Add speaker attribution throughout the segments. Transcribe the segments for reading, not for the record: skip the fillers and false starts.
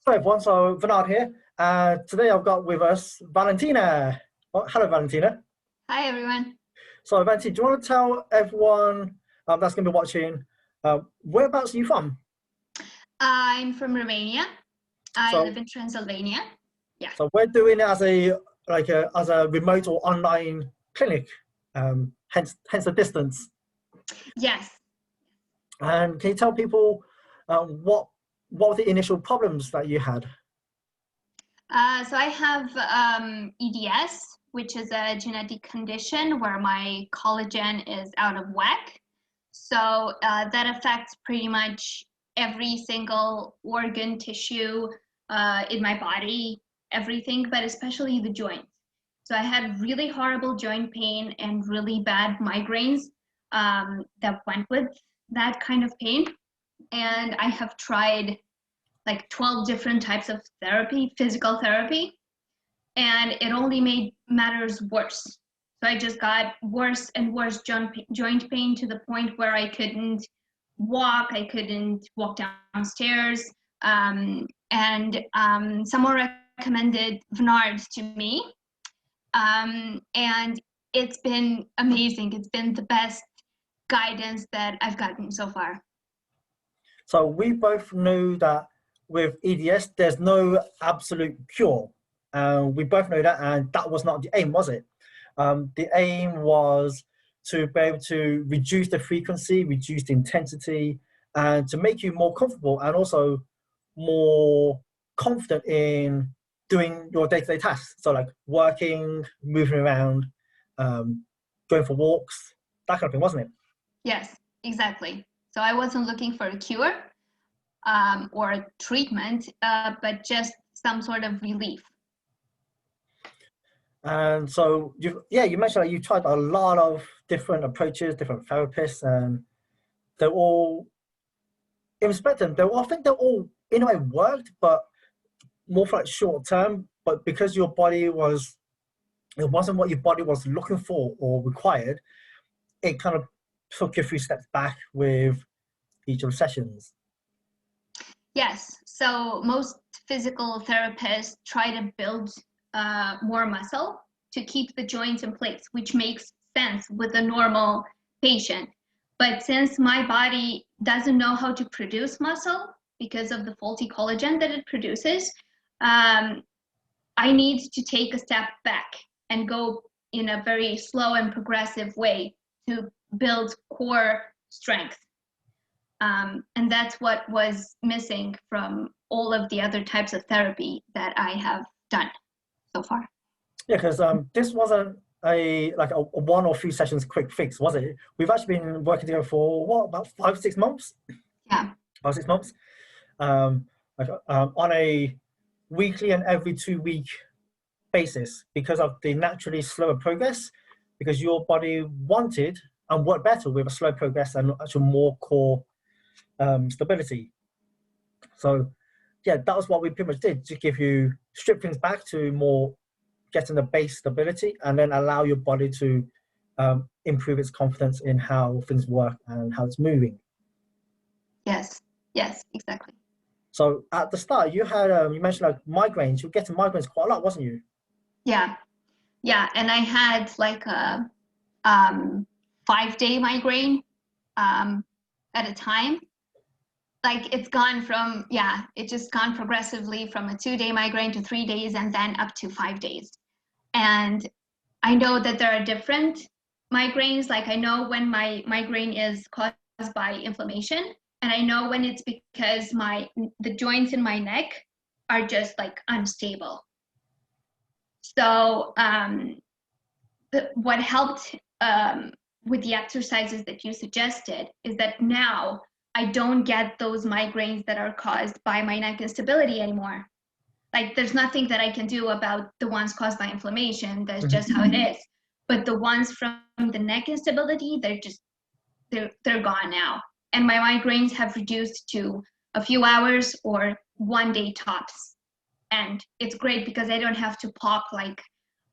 Speaker 1: Hi everyone, so Bernard here. Today I've got with us Valentina. Oh, hello Valentina.
Speaker 2: Hi, everyone.
Speaker 1: So Valentina, do you want to tell everyone that's going to be watching, whereabouts are you from?
Speaker 2: I'm from Romania. I
Speaker 1: So,
Speaker 2: live in Transylvania. Yeah.
Speaker 1: so we're doing it as a remote or online clinic, hence the distance.
Speaker 2: Yes.
Speaker 1: And can you tell people what were the initial problems that you had?
Speaker 2: So I have EDS, which is a genetic condition where my collagen is out of whack. So that affects pretty much every single organ, tissue in my body, everything, but especially the joints. So I had really horrible joint pain and really bad migraines that went with that kind of pain. And I have tried like 12 different types of therapy, physical therapy, and it only made matters worse. So I just got worse and worse joint pain to the point where I couldn't walk downstairs. Someone recommended Vnard to me, and it's been amazing. It's been the best guidance that I've gotten so far.
Speaker 1: So we both knew that with EDS, there's no absolute cure. We both know that, and that was not the aim, was it? The aim was to be able to reduce the frequency, reduce the intensity, and to make you more comfortable and also more confident in doing your day-to-day tasks. So like working, moving around, going for walks, that kind of thing, wasn't it?
Speaker 2: Yes, exactly. So I wasn't looking for a cure or a treatment, but just some sort of relief.
Speaker 1: And so you mentioned that you tried a lot of different approaches, different therapists, and they're all, in respect to them, I think they're all in a way worked, but more for like short term. But because your body was, it wasn't what your body was looking for or required, it kind of took you a few steps back with each of the sessions.
Speaker 2: Yes. So most physical therapists try to build more muscle to keep the joints in place, which makes sense with a normal patient. But since my body doesn't know how to produce muscle because of the faulty collagen that it produces, I need to take a step back and go in a very slow and progressive way to build core strength. And that's what was missing from all of the other types of therapy that I have done so far.
Speaker 1: Yeah, because this wasn't a one or few sessions quick fix, was it? We've actually been working together for what, about 5-6 months?
Speaker 2: Yeah.
Speaker 1: 5-6 months. On a weekly and every 2-week basis because of the naturally slower progress, because your body wanted and worked better with a slow progress and actual more core stability. So yeah, that was what we pretty much did, to give you, strip things back to more getting the base stability and then allow your body to improve its confidence in how things work and how it's moving.
Speaker 2: Yes, exactly.
Speaker 1: So at the start, you had you mentioned like migraines. You were getting migraines quite a lot, wasn't you?
Speaker 2: Yeah, and I had like a 5-day migraine at a time. Like it's gone from, it just gone progressively from a 2-day migraine to 3 days and then up to 5 days. And I know that there are different migraines. Like I know when my migraine is caused by inflammation, and I know when it's because the joints in my neck are just like unstable. So what helped with the exercises that you suggested is that now I don't get those migraines that are caused by my neck instability anymore. Like there's nothing that I can do about the ones caused by inflammation. That's just how it is. But the ones from the neck instability, they're gone now. And my migraines have reduced to a few hours or 1 day tops. And it's great because I don't have to pop like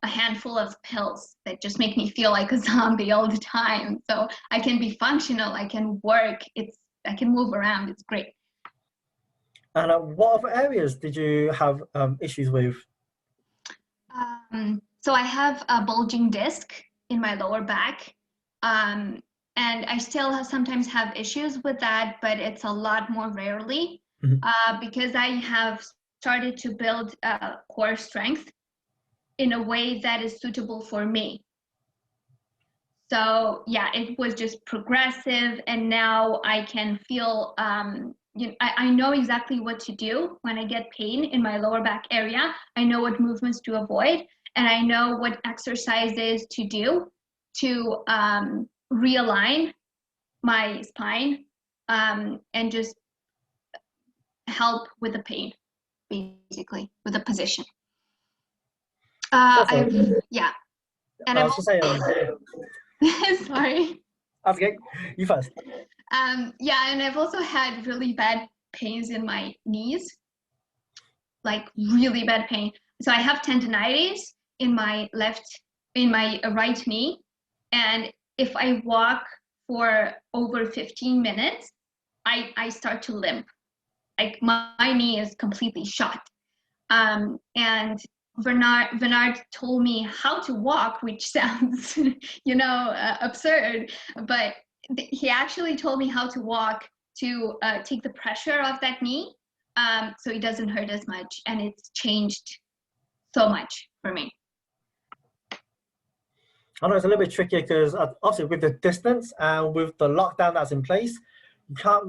Speaker 2: a handful of pills that just make me feel like a zombie all the time. So I can be functional, I can work, I can move around, it's great.
Speaker 1: And what other areas did you have issues with?
Speaker 2: So I have a bulging disc in my lower back. And I still sometimes have issues with that, but it's a lot more rarely because I have started to build core strength in a way that is suitable for me. So yeah, it was just progressive, and now I can feel, I know exactly what to do when I get pain in my lower back area. I know what movements to avoid, and I know what exercises to do to realign my spine and just help with the pain, basically, with the position. Yeah, and
Speaker 1: I
Speaker 2: I'm
Speaker 1: was just saying,
Speaker 2: sorry.
Speaker 1: okay, you first.
Speaker 2: Yeah, and I've also had really bad pains in my knees, like really bad pain. So I have tendinitis in my right knee, and if I walk for over 15 minutes, I start to limp. Like my knee is completely shot. And Bernard told me how to walk, which sounds, absurd, but he actually told me how to walk to take the pressure off that knee, so it doesn't hurt as much, and it's changed so much for me.
Speaker 1: I know it's a little bit trickier because obviously with the distance and with the lockdown that's in place,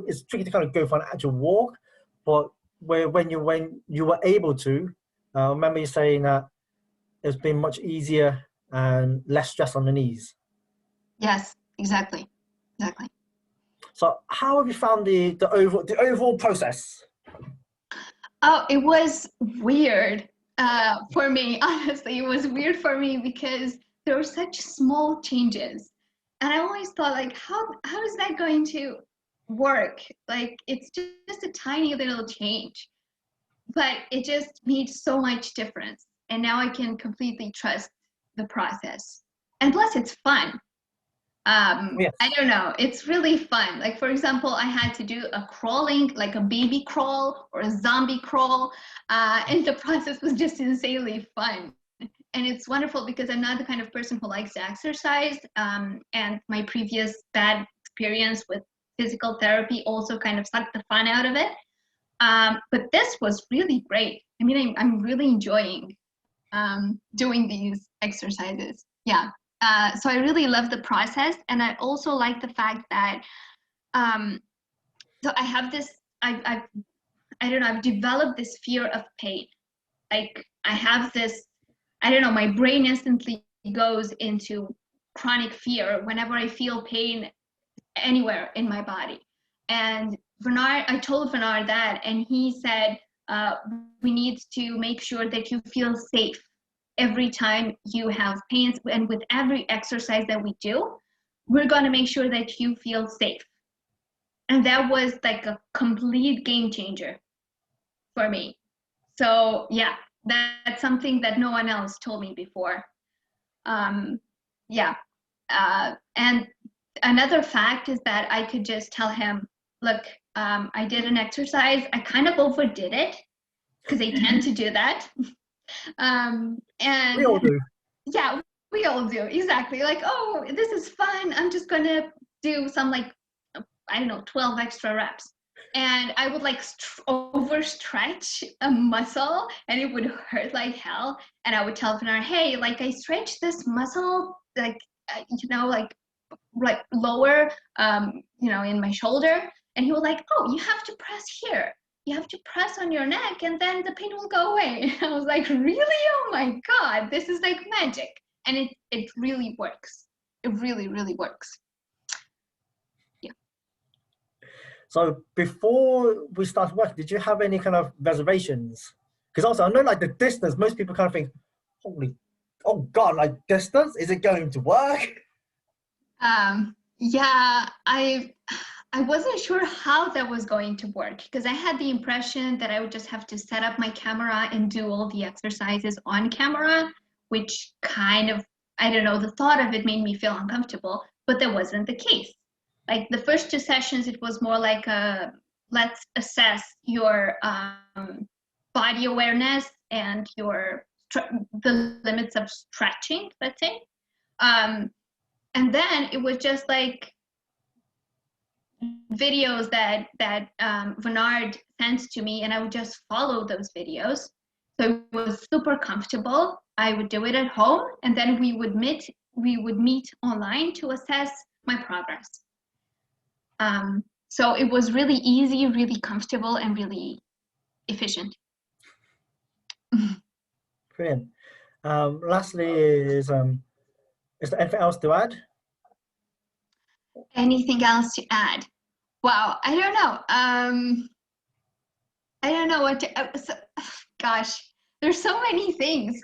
Speaker 1: it's tricky to kind of go for an actual walk. But when you were able to, I remember you saying that it's been much easier and less stress on the knees.
Speaker 2: Yes, exactly.
Speaker 1: So how have you found the overall process?
Speaker 2: Oh, it was weird for me. Honestly, it was weird for me because there were such small changes, and I always thought, like, how is that going to work? Like, it's just a tiny little change, but it just made so much difference, and now I can completely trust the process. And plus, it's fun.
Speaker 1: Yes.
Speaker 2: I don't know, it's really fun. Like, for example, I had to do a crawling, like a baby crawl or a zombie crawl, and the process was just insanely fun. And it's wonderful because I'm not the kind of person who likes to exercise, and my previous bad experience with physical therapy also kind of sucked the fun out of it. But this was really great. I mean, I'm really enjoying doing these exercises. Yeah. So I really love the process, and I also like the fact that so I have this. I don't know. I've developed this fear of pain. Like I have this. I don't know. My brain instantly goes into chronic fear whenever I feel pain anywhere in my body. And I told Bernard that, and he said, we need to make sure that you feel safe every time you have pains, and with every exercise that we do, we're going to make sure that you feel safe. And that was like a complete game changer for me. So yeah, that's something that no one else told me before. Yeah. And another fact is that I could just tell him, look, I did an exercise. I kind of overdid it because I tend to do that. And
Speaker 1: We all do.
Speaker 2: Yeah, we all do. Exactly. Like, oh, this is fun. I'm just going to do some, like, I don't know, 12 extra reps. And I would like overstretch a muscle, and it would hurt like hell. And I would tell Bernard, hey, like I stretched this muscle, like, like lower, in my shoulder. And he was like, oh, you have to press here. You have to press on your neck, and then the pain will go away. I was like, really? Oh my God, this is like magic. And it really works. It really, really works. Yeah.
Speaker 1: So before we started working, did you have any kind of reservations? Because also I know like the distance, most people kind of think, oh God, like distance, is it going to work?
Speaker 2: Yeah, I wasn't sure how that was going to work because I had the impression that I would just have to set up my camera and do all the exercises on camera, which kind of, I don't know, the thought of it made me feel uncomfortable, but that wasn't the case. Like the first 2 sessions, it was more like a let's assess your body awareness and the limits of stretching, let's say. And then it was just like videos that Bernard sent to me, and I would just follow those videos. So it was super comfortable. I would do it at home, and then we would meet online to assess my progress. So it was really easy, really comfortable, and really efficient.
Speaker 1: Brilliant. Lastly, is there anything else to add?
Speaker 2: Anything else to add? Wow, I don't know. I don't know what to. Gosh, there's so many things.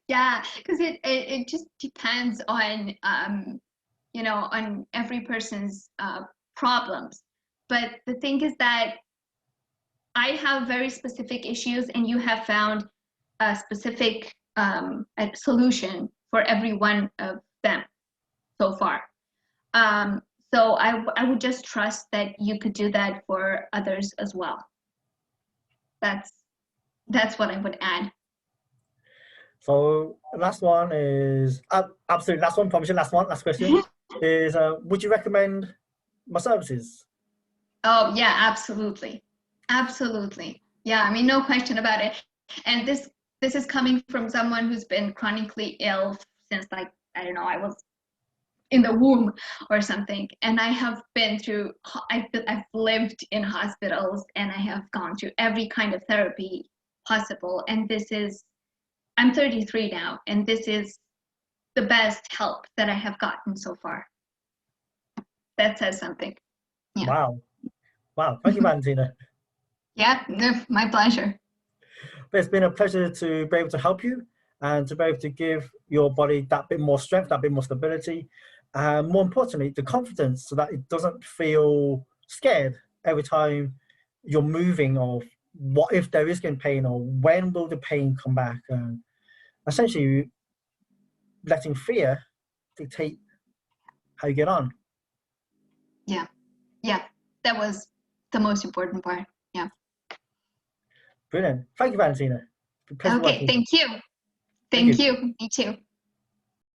Speaker 2: Yeah, because it just depends on on every person's problems. But the thing is that I have very specific issues, and you have found a specific solution for every one of them so far. So I would just trust that you could do that for others as well. That's what I would add.
Speaker 1: So last one is absolutely last one. Promise you, last one. Last question is: would you recommend my services?
Speaker 2: Oh yeah, absolutely, absolutely. Yeah, I mean, no question about it. And this is coming from someone who's been chronically ill since, like, I don't know, I was in the womb or something, and I have been through. I've lived in hospitals, and I have gone through every kind of therapy possible. And I'm 33 now, and this is the best help that I have gotten so far. That says something. Yeah.
Speaker 1: Wow. Thank you, Valentina.
Speaker 2: Yeah, no, my pleasure.
Speaker 1: But it's been a pleasure to be able to help you and to be able to give your body that bit more strength, that bit more stability, and more importantly, the confidence so that it doesn't feel scared every time you're moving, or what if there is going to be pain, or when will the pain come back. And essentially letting fear dictate how you get on.
Speaker 2: Yeah, that was the most important part. Yeah.
Speaker 1: Brilliant. Thank you, Valentina.
Speaker 2: Okay, thank you. Thank you. Me too.